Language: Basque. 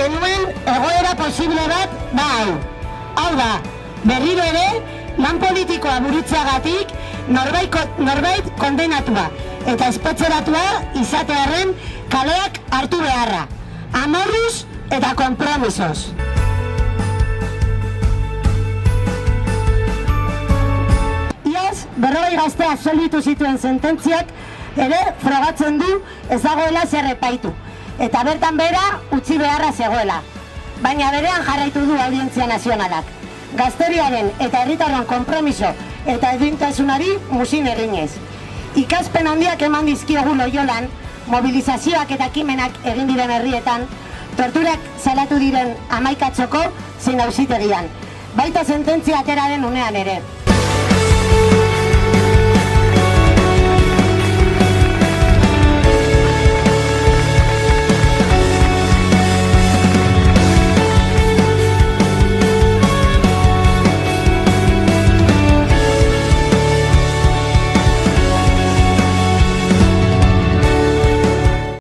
genuen egoera posible bat da hau. Hau da, berriro ere, lan politikoa burutzeagatik norbait kondenatua eta espetzeratua izatearren kaleak hartu beharra. Amorruz eta konpromisoz. Iaz, 40 gazte absolbitu zituen sententziak ere frogatzen du ez dagoela zer epaitu. Eta bertan bera utzi beharra zegoela. Baina berean jarraitu du Audientzia Nazionalak. Gazteriaren eta herritarron konpromiso eta edintasunari muzin eginez. Ikaspen handiak eman dizkiogu Loiolan, mobilizazioak eta ekimenak egin diren herrietan, torturak salatu diren 11 txoko zein auzitegian. Baita sententzia atera den unean ere.